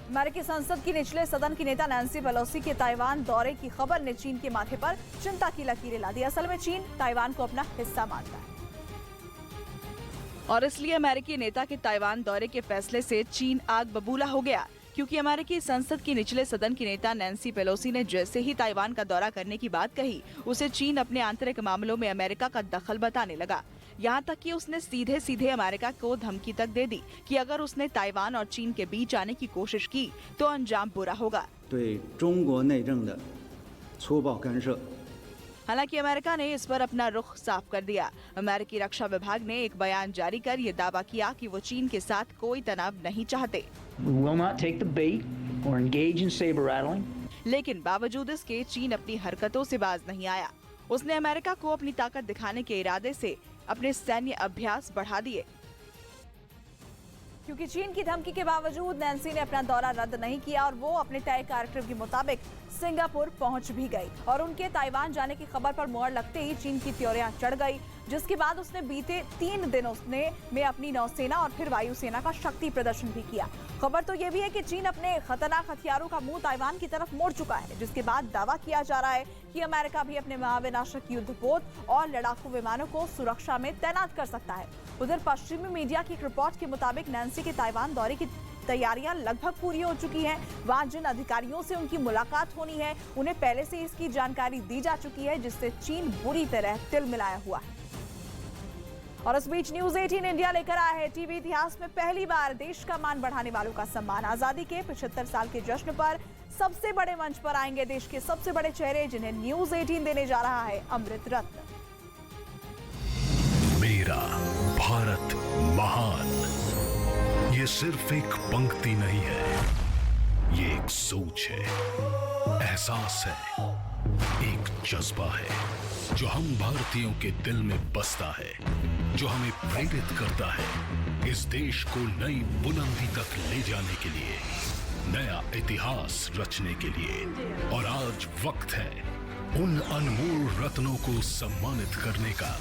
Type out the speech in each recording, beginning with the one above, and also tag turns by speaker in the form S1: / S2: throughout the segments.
S1: अमेरिकी संसद की निचले सदन की नेता नैन्सी पेलोसी के ताइवान दौरे की खबर ने चीन के माथे पर चिंता की लकीरें ला दी। असल में चीन ताइवान को अपना हिस्सा मानता है और इसलिए अमेरिकी नेता के ताइवान दौरे के फैसले से चीन आग बबूला हो गया, क्योंकि अमेरिकी संसद की निचले सदन की नेता नैन्सी पेलोसी ने जैसे ही ताइवान का दौरा करने की बात कही, उसे चीन अपने आंतरिक मामलों में अमेरिका का दखल बताने लगा। यहाँ तक कि उसने सीधे सीधे अमेरिका को धमकी तक दे दी कि अगर उसने ताइवान और चीन के बीच आने की कोशिश की तो अंजाम बुरा होगा। हालांकि अमेरिका ने इस पर अपना रुख साफ कर दिया। अमेरिकी रक्षा विभाग ने एक बयान जारी कर ये दावा किया कि वो चीन के साथ कोई तनाव नहीं चाहते। लेकिन बावजूद इसके चीन अपनी हरकतों से बाज नहीं आया। उसने अमेरिका को अपनी ताकत दिखाने के इरादे से अपने सैन्य अभ्यास बढ़ा दिए। क्योंकि चीन की धमकी के बावजूद नैन्सी ने अपना दौरा रद्द नहीं किया और वो अपने तय कार्यक्रम के मुताबिक सिंगापुर पहुंच भी गई और उनके ताइवान जाने की खबर पर मोहर लगते ही चीन की त्योरियां चढ़ गई, जिसके बाद उसने बीते 3 दिनों में अपनी नौसेना और फिर वायुसेना का शक्ति प्रदर्शन भी किया। खबर तो ये भी है कि चीन अपने खतरनाक हथियारों का मुंह ताइवान की तरफ मोड़ चुका है, जिसके बाद दावा किया जा रहा है कि अमेरिका भी अपने महाविनाशक युद्धपोत और लड़ाकू विमानों को सुरक्षा में तैनात कर सकता है। उधर पश्चिमी मीडिया की एक रिपोर्ट के मुताबिक नैन्सी के ताइवान दौरे की तैयारियां लगभग पूरी हो चुकी हैं। वहां जिन अधिकारियों से उनकी मुलाकात होनी है उन्हें पहले से इसकी जानकारी दी जा चुकी है, जिससे चीन बुरी तरह तिलमिलाया हुआ है। और इस बीच न्यूज 18 इंडिया लेकर आया है टीवी इतिहास में पहली बार देश का मान बढ़ाने वालों का सम्मान। आजादी के 75 साल के जश्न पर सबसे बड़े मंच पर आएंगे देश के सबसे बड़े चेहरे, जिन्हें न्यूज 18 देने जा रहा है अमृत रत्न।
S2: मेरा भारत महान, ये सिर्फ एक पंक्ति नहीं है, ये एक सोच है, एहसास है, एक जज्बा है जो हम भारतीयों के दिल में बसता है, जो हमें प्रेरित करता है इस देश को नई बुलंदी तक ले जाने के लिए, नया इतिहास रचने के लिए। और आज वक्त है उन अनमोल रत्नों को सम्मानित करने का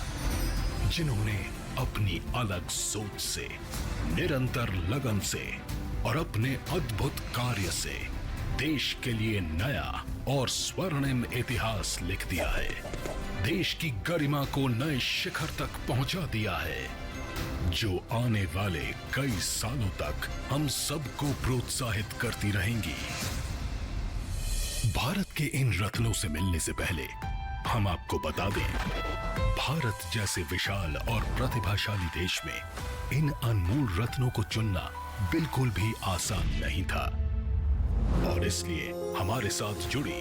S2: जिन्होंने अपनी अलग सोच से, निरंतर लगन से और अपने अद्भुत कार्य से देश के लिए नया और स्वर्णिम इतिहास लिख दिया है, देश की गरिमा को नए शिखर तक पहुंचा दिया है, जो आने वाले कई सालों तक हम सबको प्रोत्साहित करती रहेंगी। भारत के इन रत्नों से मिलने से पहले हम आपको बता दें, भारत जैसे विशाल और प्रतिभाशाली देश में इन अनमोल रत्नों को चुनना बिल्कुल भी आसान नहीं था। और इसलिए हमारे साथ जुड़ी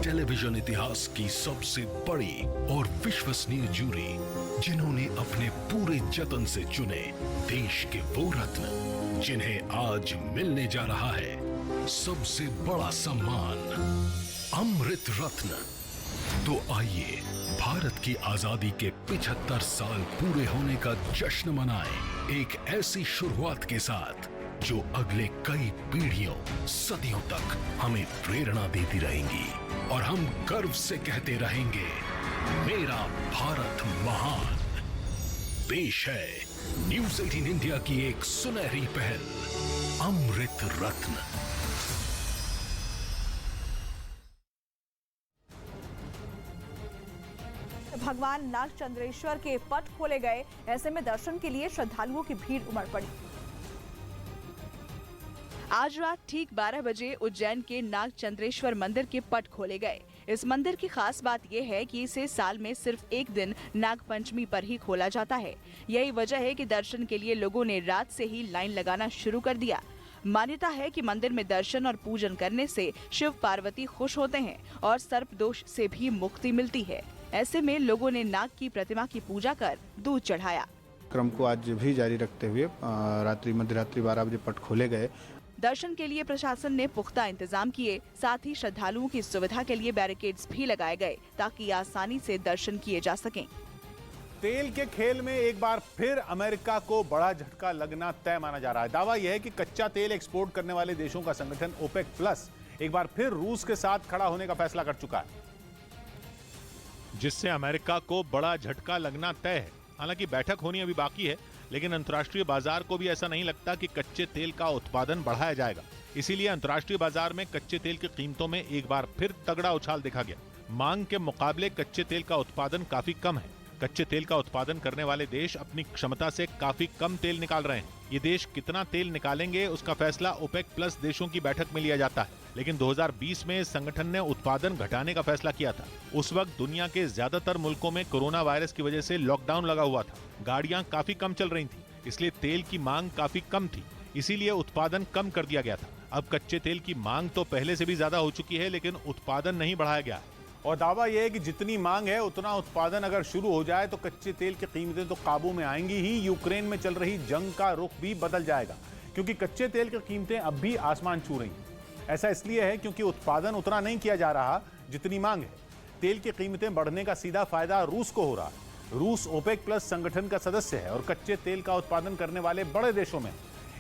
S2: टेलीविजन इतिहास की सबसे बड़ी और विश्वसनीय जूरी, जिन्होंने अपने पूरे जतन से चुने देश के वो रत्न जिन्हें आज मिलने जा रहा है सबसे बड़ा सम्मान, अमृत रत्न। तो आइए भारत की आजादी के 75 साल पूरे होने का जश्न मनाएं एक ऐसी शुरुआत के साथ जो अगले कई पीढ़ियों, सदियों तक हमें प्रेरणा देती रहेंगी और हम गर्व से कहते रहेंगे, मेरा भारत महान। पेश है न्यूज 18 इंडिया की एक सुनहरी पहल, अमृत रत्न।
S1: भगवान नागचंद्रेश्वर के पट खोले गए, ऐसे में दर्शन के लिए श्रद्धालुओं की भीड़ उमड़ पड़ी। आज रात ठीक 12 बजे उज्जैन के नागचंद्रेश्वर मंदिर के पट खोले गए। इस मंदिर की खास बात यह है कि इसे साल में सिर्फ एक दिन नागपंचमी पर ही खोला जाता है। यही वजह है कि दर्शन के लिए लोगों ने रात से ही लाइन लगाना शुरू कर दिया। मान्यता है कि मंदिर में दर्शन और पूजन करने से शिव पार्वती खुश होते हैं और सर्प दोष से भी मुक्ति मिलती है। ऐसे में लोगों ने नाग की प्रतिमा की पूजा कर दूध चढ़ाया।
S3: क्रम को आज भी जारी रखते हुए मध्य रात्रि 12 बजे पट खोले गए।
S1: दर्शन के लिए प्रशासन ने पुख्ता इंतजाम किए, साथ ही श्रद्धालुओं की सुविधा के लिए बैरिकेड्स भी लगाए गए ताकि आसानी से दर्शन किए जा सकें।
S4: तेल के खेल में एक बार फिर अमेरिका को बड़ा झटका लगना तय माना जा रहा है। दावा यह है कि कच्चा तेल एक्सपोर्ट करने वाले देशों का संगठन ओपेक प्लस एक बार फिर रूस के साथ खड़ा होने का फैसला कर चुका है, जिससे अमेरिका को बड़ा झटका लगना तय है। हालांकि बैठक होनी अभी बाकी है, लेकिन अंतर्राष्ट्रीय बाजार को भी ऐसा नहीं लगता कि कच्चे तेल का उत्पादन बढ़ाया जाएगा। इसीलिए अंतर्राष्ट्रीय बाजार में कच्चे तेल की कीमतों में एक बार फिर तगड़ा उछाल देखा गया। मांग के मुकाबले कच्चे तेल का उत्पादन काफी कम है। कच्चे तेल का उत्पादन करने वाले देश अपनी क्षमता से काफी कम तेल निकाल रहे हैं। ये देश कितना तेल निकालेंगे उसका फैसला ओपेक प्लस देशों की बैठक में लिया जाता है। लेकिन 2020 में इस संगठन ने उत्पादन घटाने का फैसला किया था। उस वक्त दुनिया के ज्यादातर मुल्कों में कोरोना वायरस की वजह से लॉकडाउन लगा हुआ था। गाड़ियां काफी कम चल रही थी, इसलिए तेल की मांग काफी कम थी, इसीलिए उत्पादन कम कर दिया गया था। अब कच्चे तेल की मांग तो पहले से भी ज्यादा हो चुकी है, लेकिन उत्पादन नहीं बढ़ाया गया है। और दावा यह है कि जितनी मांग है उतना उत्पादन अगर शुरू हो जाए तो कच्चे तेल की कीमतें तो काबू में आएंगी ही। यूक्रेन में चल रही जंग का रुख भी बदल जाएगा, क्योंकि कच्चे तेल की कीमतें अब भी आसमान छू रही हैं। ऐसा इसलिए है क्योंकि उत्पादन उतना नहीं किया जा रहा जितनी मांग है। तेल की कीमतें बढ़ने का सीधा फायदा रूस को हो रहा है। रूस ओपेक प्लस संगठन का सदस्य है और कच्चे तेल का उत्पादन करने वाले बड़े देशों में,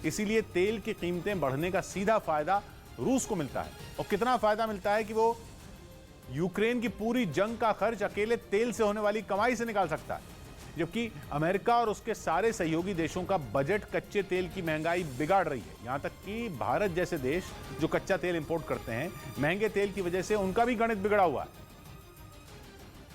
S4: इसीलिए तेल की कीमतें बढ़ने का सीधा फायदा रूस को मिलता है। और कितना फायदा मिलता है कि वो यूक्रेन की पूरी जंग का खर्च अकेले तेल से होने वाली कमाई से निकाल सकता है, जबकि अमेरिका और उसके सारे सहयोगी देशों का बजट कच्चे तेल की महंगाई बिगाड़ रही है। यहां तक कि भारत जैसे देश जो कच्चा तेल इंपोर्ट करते हैं, महंगे तेल की वजह से उनका भी गणित बिगड़ा हुआ है।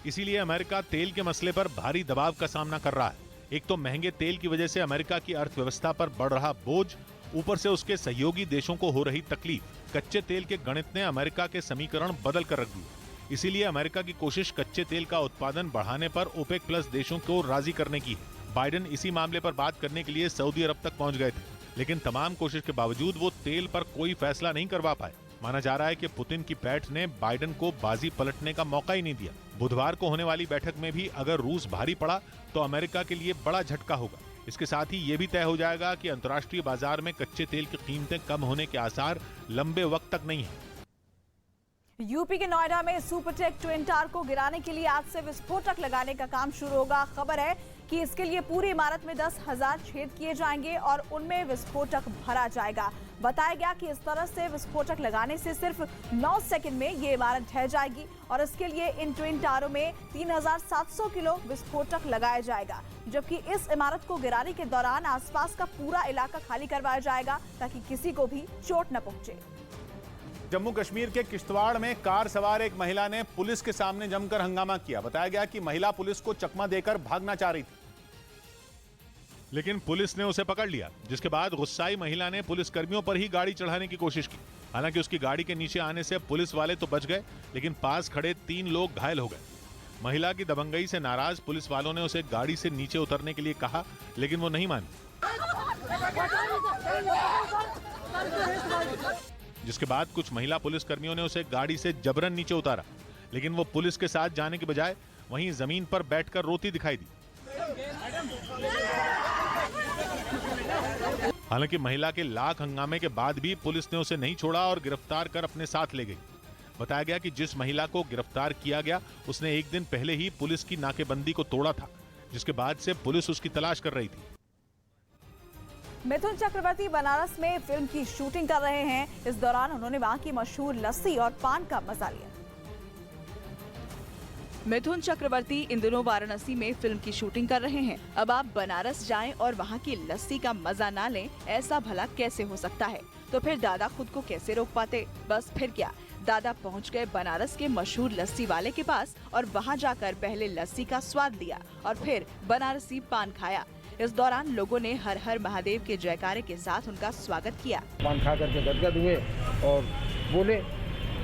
S4: इसीलिए अमेरिका तेल के मसले पर भारी दबाव का सामना कर रहा है। एक तो महंगे तेल की वजह से अमेरिका की अर्थव्यवस्था पर बढ़ रहा बोझ, ऊपर से उसके सहयोगी देशों को हो रही तकलीफ। कच्चे तेल के गणित ने अमेरिका के समीकरण बदल कर रख दिए। इसीलिए अमेरिका की कोशिश कच्चे तेल का उत्पादन बढ़ाने पर ओपेक प्लस देशों को राजी करने की है। बाइडेन इसी मामले पर बात करने के लिए सऊदी अरब तक पहुंच गए थे, लेकिन तमाम कोशिश के बावजूद वो तेल पर कोई फैसला नहीं करवा पाए। माना जा रहा है कि पुतिन की पैठ ने बाइडेन को बाजी पलटने का मौका ही नहीं दिया। बुधवार को होने वाली बैठक में भी अगर रूस भारी पड़ा तो अमेरिका के लिए बड़ा झटका होगा। इसके साथ ही ये भी तय हो जाएगा कि अंतर्राष्ट्रीय बाजार में कच्चे तेल की कीमतें कम होने के आसार लंबे वक्त तक नहीं है।
S1: यूपी के नोएडा में सुपरटेक ट्विन टावर को गिराने के लिए आज से विस्फोटक लगाने का काम शुरू होगा। खबर है कि इसके लिए पूरी इमारत में 10,000 छेद किए जाएंगे और उनमें विस्फोटक भरा जाएगा। बताया गया कि इस तरह से विस्फोटक लगाने से सिर्फ 9 सेकंड में ये इमारत ढह जाएगी और इसके लिए इन ट्विन टावरों में 3,700 किलो विस्फोटक लगाया जाएगा, जबकि इस इमारत को गिराने के दौरान आसपास का पूरा इलाका खाली करवाया जाएगा ताकि किसी को भी चोट न पहुंचे।
S4: जम्मू कश्मीर के किश्तवाड़ में कार सवार एक महिला ने पुलिस के सामने जमकर हंगामा किया। बताया गया कि महिला पुलिस को चकमा देकर भागना चाह रही थी, लेकिन पुलिस ने उसे पकड़ लिया, जिसके बाद गुस्साई महिला ने पुलिस कर्मियों पर ही गाड़ी चढ़ाने की कोशिश की। हालांकि उसकी गाड़ी के नीचे आने से पुलिस वाले तो बच गए, लेकिन पास खड़े 3 लोग घायल हो गए। महिला की दबंगई से नाराज पुलिस वालों ने उसे गाड़ी से नीचे उतरने के लिए कहा, लेकिन वो नहीं मानी, जिसके बाद कुछ महिला पुलिस कर्मियों ने उसे गाड़ी से जबरन नीचे उतारा, लेकिन वो पुलिस के साथ जाने के बजाय वहीं जमीन पर बैठकर रोती दिखाई दी। हालांकि महिला के लाख हंगामे के बाद भी पुलिस ने उसे नहीं छोड़ा और गिरफ्तार कर अपने साथ ले गई। बताया गया कि जिस महिला को गिरफ्तार किया गया उसने एक दिन पहले ही पुलिस की नाकेबंदी को तोड़ा था, जिसके बाद से पुलिस उसकी तलाश कर रही थी।
S1: मिथुन चक्रवर्ती बनारस में फिल्म की शूटिंग कर रहे हैं। इस दौरान उन्होंने वहां की मशहूर लस्सी और पान का मजा लिया। मिथुन चक्रवर्ती इन दिनों वाराणसी में फिल्म की शूटिंग कर रहे हैं। अब आप बनारस जाएं और वहां की लस्सी का मजा ना लें, ऐसा भला कैसे हो सकता है? तो फिर दादा खुद को कैसे रोक पाते? बस फिर क्या, दादा पहुंच गए बनारस के मशहूर लस्सी वाले के पास और वहां जाकर पहले लस्सी का स्वाद लिया और फिर बनारसी पान खाया। इस दौरान लोगों ने हर हर महादेव के जयकारे के साथ उनका स्वागत किया।
S5: पान खा करके गदगद हुए और बोले,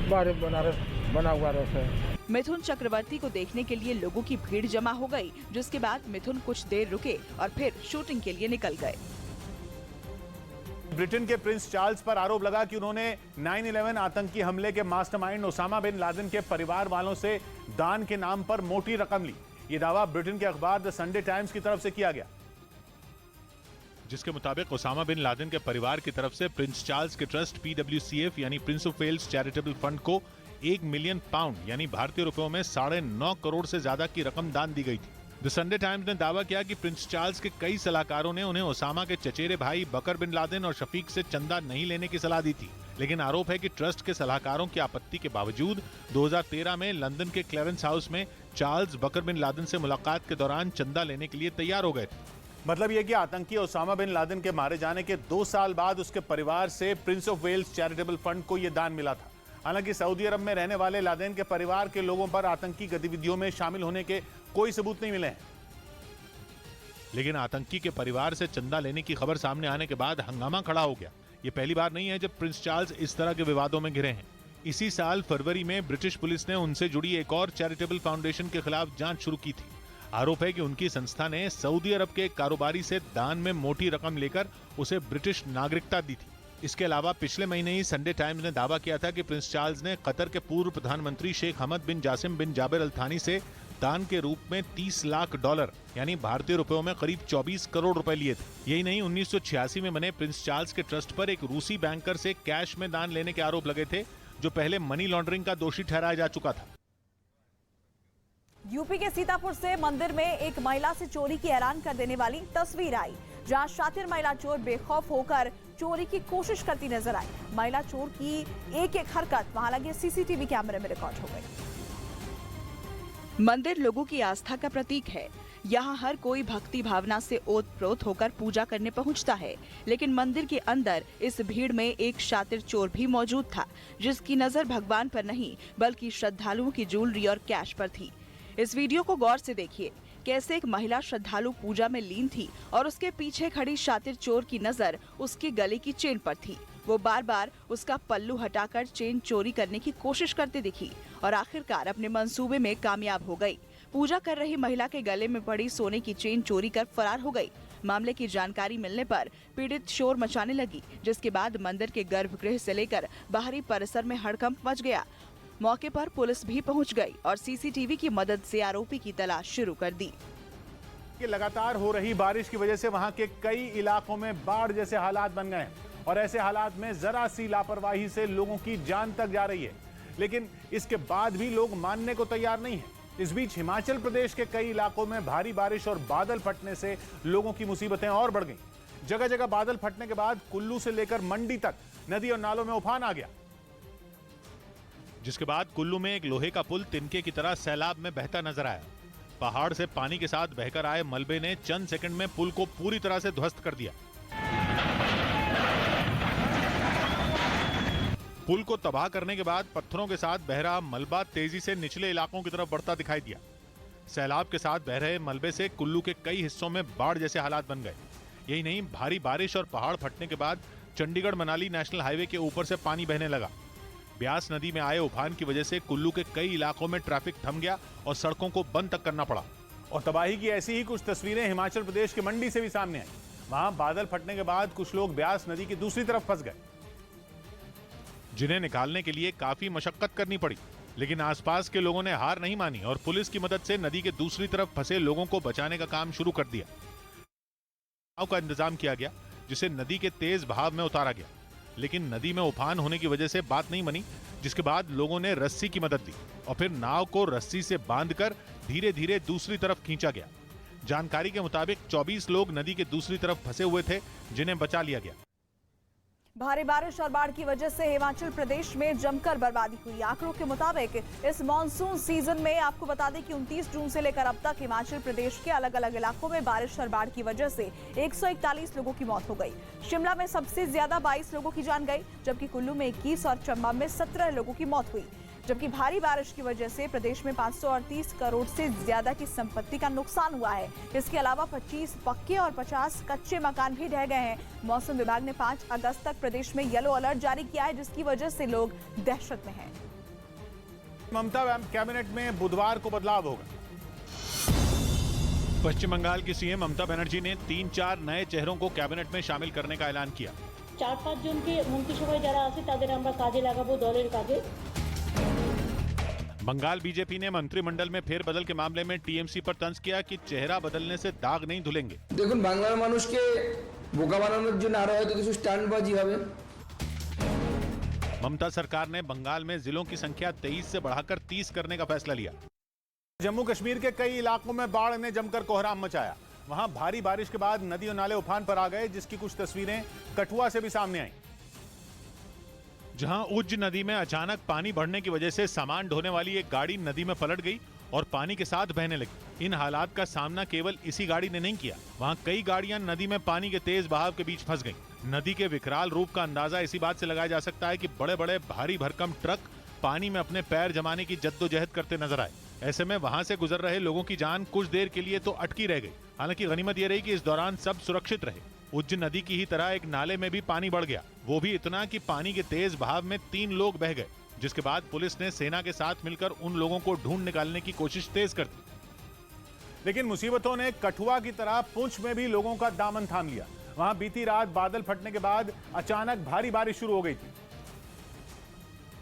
S5: बारे बनारस बना हुआ रस है।
S1: मिथुन चक्रवर्ती को देखने के लिए लोगों की भीड़ जमा हो गई, जिसके बाद मिथुन कुछ देर रुके और फिर शूटिंग के लिए निकल गए।
S4: ब्रिटेन के प्रिंस चार्ल्स पर आरोप लगा कि उन्होंने 9/11 आतंकी हमले के मास्टरमाइंड ओसामा बिन लादेन के परिवार वालों से दान के नाम पर मोटी रकम ली। ये दावा ब्रिटेन के अखबार द संडे टाइम्स की तरफ से किया गया, जिसके मुताबिक ओसामा बिन लादेन के परिवार की तरफ से प्रिंस चार्ल्स के ट्रस्ट PWCF यानी prince of Wales charitable fund को 1 मिलियन पाउंड यानी भारतीय रुपयों में 9.5 करोड़ से ज्यादा की रकम दान दी गई थी। द संडे टाइम्स ने दावा किया कि प्रिंस चार्ल्स के कई सलाहकारों ने उन्हें ओसामा के चचेरे भाई बकर बिन लादेन और शफीक से चंदा नहीं लेने की सलाह दी थी, लेकिन आरोप है कि ट्रस्ट के सलाहकारों की आपत्ति के बावजूद 2013 में लंदन के क्लेरेंस हाउस में चार्ल्स बकर बिन लादेन से मुलाकात के दौरान चंदा लेने के लिए तैयार हो गए थे। मतलब यह कि आतंकी ओसामा बिन लादेन के मारे जाने के 2 साल बाद उसके परिवार से prince of Wales charitable fund को यह दान मिला था। हालांकि सऊदी अरब में रहने वाले लादेन के परिवार के लोगों पर आतंकी गतिविधियों में शामिल होने के कोई सबूत नहीं मिले हैं। लेकिन आतंकी के परिवार से चंदा लेने की खबर सामने आने के बाद हंगामा खड़ा हो गया। ये पहली बार नहीं है जब प्रिंस चार्ल्स इस तरह के विवादों में घिरे हैं। इसी साल फरवरी में ब्रिटिश पुलिस ने उनसे जुड़ी एक और चैरिटेबल फाउंडेशन के खिलाफ जांच शुरू की थी। आरोप है कि उनकी संस्था ने सऊदी अरब के कारोबारी से दान में मोटी रकम लेकर उसे ब्रिटिश नागरिकता दी थी। इसके अलावा पिछले महीने ही संडे टाइम्स ने दावा किया था कि प्रिंस चार्ल्स ने कतर के पूर्व प्रधानमंत्री शेख हमद बिन जासिम बिन जाबिर अल थानी से दान के रूप में $30 लाख यानी भारतीय रुपयों में करीब 24 करोड़ रुपए लिए थे। यही नहीं, 1986 में बने प्रिंस चार्ल्स के ट्रस्ट पर एक रूसी बैंकर से कैश में दान लेने के आरोप लगे थे, जो पहले मनी लॉन्ड्रिंग का दोषी ठहराया जा चुका था।
S1: यूपी के सीतापुर से मंदिर में एक महिला से चोरी की हैरान कर देने वाली तस्वीर आई, जहां शातिर महिला चोर बेखौफ होकर चोरी की कोशिश करती नजर आई। महिला चोर की एक एक हरकत वहां लगे सीसीटीवी कैमरे में रिकॉर्ड हो गई।
S6: मंदिर लोगों की आस्था का प्रतीक है। यहाँ हर कोई भक्ति भावना से ओतप्रोत होकर पूजा करने पहुँचता है, लेकिन मंदिर के अंदर इस भीड़ में एक शातिर चोर भी मौजूद था, जिसकी नजर भगवान पर नहीं बल्कि श्रद्धालुओं की ज्वेलरी और कैश पर थी। इस वीडियो को गौर से देखिए, कैसे एक महिला श्रद्धालु पूजा में लीन थी और उसके पीछे खड़ी शातिर चोर की नजर उसके गले की चेन पर थी। वो बार बार उसका पल्लू हटाकर चेन चोरी करने की कोशिश करती दिखी और आखिरकार अपने मंसूबे में कामयाब हो गई। पूजा कर रही महिला के गले में पड़ी सोने की चेन चोरी कर फरार हो गई। मामले की जानकारी मिलने पर पीड़ित शोर मचाने लगी, जिसके बाद मंदिर के गर्भगृह से लेकर बाहरी परिसर में हड़कंप मच गया। मौके पर पुलिस भी पहुंच गई और सीसीटीवी की मदद से आरोपी की तलाश शुरू कर दी।
S4: लगातार हो रही बारिश की वजह से वहां के कई इलाकों में बाढ़ जैसे हालात बन गए हैं और ऐसे हालात में जरा सी लापरवाही से लोगों की जान तक जा रही है। लेकिन इसके बाद भी लोग मानने को तैयार नहीं है। इस बीच हिमाचल प्रदेश के कई इलाकों में भारी बारिश और बादल फटने से लोगों की मुसीबतें और बढ़ गईं। जगह जगह बादल फटने के बाद कुल्लू से लेकर मंडी तक नदी और नालों में उफान आ गया, जिसके बाद कुल्लू में एक लोहे का पुल तिनके की तरह सैलाब में बहता नजर आया। पहाड़ से पानी के साथ बहकर आए मलबे ने चंद सेकंड में पुल को पूरी तरह से ध्वस्त कर दिया। पुल को तबाह करने के बाद पत्थरों के साथ बह रहा मलबा तेजी से निचले इलाकों की तरफ बढ़ता दिखाई दिया। सैलाब के साथ बह रहे मलबे से कुल्लू के कई हिस्सों में बाढ़ जैसे हालात बन गए। यही नहीं, भारी बारिश और पहाड़ फटने के बाद चंडीगढ़ मनाली नेशनल हाईवे के ऊपर से पानी बहने लगा। ब्यास नदी में आए उफान की वजह से कुल्लू के कई इलाकों में ट्रैफिक थम गया और सड़कों को बंद तक करना पड़ा। और तबाही की ऐसी ही कुछ तस्वीरें हिमाचल प्रदेश के मंडी से भी सामने आई। वहां बादल फटने के बाद कुछ लोग ब्यास नदी की दूसरी तरफ फंस गए, जिन्हें निकालने के लिए काफी मशक्कत करनी पड़ी। लेकिन आसपास के लोगों ने हार नहीं मानी और पुलिस की मदद से नदी के दूसरी तरफ फंसे लोगों को बचाने का काम शुरू कर दिया। नाव का इंतजाम किया गया, जिसे नदी के तेज बहाव में उतारा गया। लेकिन नदी में उफान होने की वजह से बात नहीं बनी, जिसके बाद लोगों ने रस्सी की मदद ली और फिर नाव को रस्सी से बांधकर धीरे धीरे दूसरी तरफ खींचा गया। जानकारी के मुताबिक 24 लोग नदी के दूसरी तरफ फंसे हुए थे, जिन्हें बचा लिया गया।
S1: भारी बारिश और बाढ़ की वजह से हिमाचल प्रदेश में जमकर बर्बादी हुई। आंकड़ों के मुताबिक इस मॉनसून सीजन में आपको बता दें कि 29 जून से लेकर अब तक हिमाचल प्रदेश के अलग अलग इलाकों में बारिश और बाढ़ की वजह से 141 लोगों की मौत हो गई। शिमला में सबसे ज्यादा 22 लोगों की जान गई, जबकि कुल्लू में 21 और चंबा में 17 लोगों की मौत हुई। जबकि भारी बारिश की वजह से प्रदेश में 538 करोड़ से ज्यादा की संपत्ति का नुकसान हुआ है। इसके अलावा 25 पक्के और 50 कच्चे मकान भी ढह गए हैं। मौसम विभाग ने 5 अगस्त तक प्रदेश में येलो अलर्ट जारी किया है, जिसकी वजह से लोग दहशत में हैं।
S4: ममता कैबिनेट में बुधवार को बदलाव होगा। पश्चिम बंगाल की सीएम ममता बनर्जी ने 3-4 नए चेहरों को कैबिनेट में शामिल करने का ऐलान किया।
S7: 4-5 जनके मंत्रिसभाয় যারা আছে তাদের আমরা কাজে লাগাবো দলের কাজে।
S4: बंगाल बीजेपी ने मंत्रिमंडल में फेरबदल के मामले में टीएमसी पर तंज किया कि चेहरा बदलने से दाग नहीं धुलेंगे।
S5: দেখুন বাংলার মানুষকে বোকা বানানোর জন্য আরো হয়তো কিছু স্ট্যান্ডবাজি হবে।
S4: ममता सरकार ने बंगाल में जिलों की संख्या 23 से बढ़ाकर 30 करने का फैसला लिया। जम्मू कश्मीर के कई इलाकों में बाढ़ ने जमकर कोहराम मचाया। वहां भारी बारिश के बाद नदी और नाले उफान पर आ गए, जिसकी कुछ तस्वीरें कठुआ से भी सामने आई, जहां उज्ज नदी में अचानक पानी बढ़ने की वजह से सामान ढोने वाली एक गाड़ी नदी में पलट गई और पानी के साथ बहने लगी। इन हालात का सामना केवल इसी गाड़ी ने नहीं किया, वहाँ कई गाड़ियां नदी में पानी के तेज बहाव के बीच फंस गईं। नदी के विकराल रूप का अंदाजा इसी बात से लगाया जा सकता है कि बड़े बड़े भारी भरकम ट्रक पानी में अपने पैर जमाने की जद्दोजहद करते नजर आए। ऐसे में वहां से गुजर रहे लोगों की जान कुछ देर के लिए तो अटकी रह गई। हालांकि गनीमत यह रही कि इस दौरान सब सुरक्षित रहे। उज्ज नदी की ही तरह एक नाले में भी पानी बढ़ गया, वो भी इतना कि पानी के तेज बहाव में 3 लोग बह गए, जिसके बाद पुलिस ने सेना के साथ मिलकर उन लोगों को ढूंढ निकालने की कोशिश तेज कर दी। लेकिन मुसीबतों ने कठुआ की तरह पुंछ में भी लोगों का दामन थाम लिया। वहां बीती रात बादल फटने के बाद अचानक भारी बारिश शुरू हो गई थी,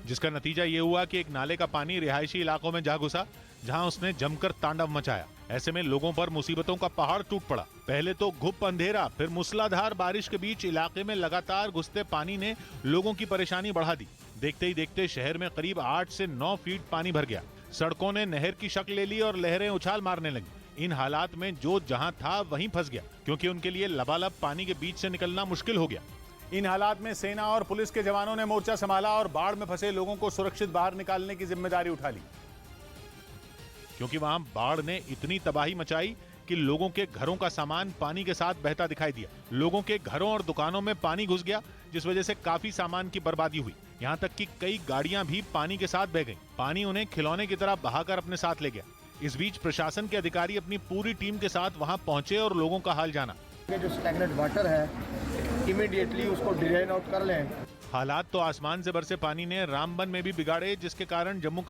S4: जिसका नतीजा ये हुआ कि एक नाले का पानी रिहायशी इलाकों में जा घुसा, जहां उसने जमकर तांडव मचाया। ऐसे में लोगों पर मुसीबतों का पहाड़ टूट पड़ा। पहले तो घुप अंधेरा, फिर मूसलाधार बारिश के बीच इलाके में लगातार घुसते पानी ने लोगों की परेशानी बढ़ा दी। देखते ही देखते शहर में करीब 8 से 9 फीट पानी भर गया। सड़कों ने नहर की शक्ल ले ली और लहरें उछाल मारने लगी। इन हालात में जो जहां था वहीं फंस गया, क्योंकि उनके लिए लबालब पानी के बीच से निकलना मुश्किल हो गया। इन हालात में सेना और पुलिस के जवानों ने मोर्चा संभाला और बाढ़ में फंसे लोगों को सुरक्षित बाहर निकालने की जिम्मेदारी उठा ली, क्योंकि वहां बाढ़ ने इतनी तबाही मचाई कि लोगों के घरों का सामान पानी के साथ बहता दिखाई दिया। लोगों के घरों और दुकानों में पानी घुस गया, जिस वजह से काफी सामान की बर्बादी हुई। यहाँ तक कि कई गाड़ियां भी पानी के साथ बह गईं। पानी उन्हें खिलौने की तरह बहाकर अपने साथ ले गया। इस बीच प्रशासन के अधिकारी अपनी पूरी टीम के साथ वहां पहुंचे और लोगों का हाल जाना।
S5: जो स्टैग्नेंट वाटर है इमीडिएटली उसको ड्रेन आउट कर लें।
S4: हालात तो आसमान से बरसे पानी ने रामबन में भी बिगाड़े, जिसके कारण जम्मू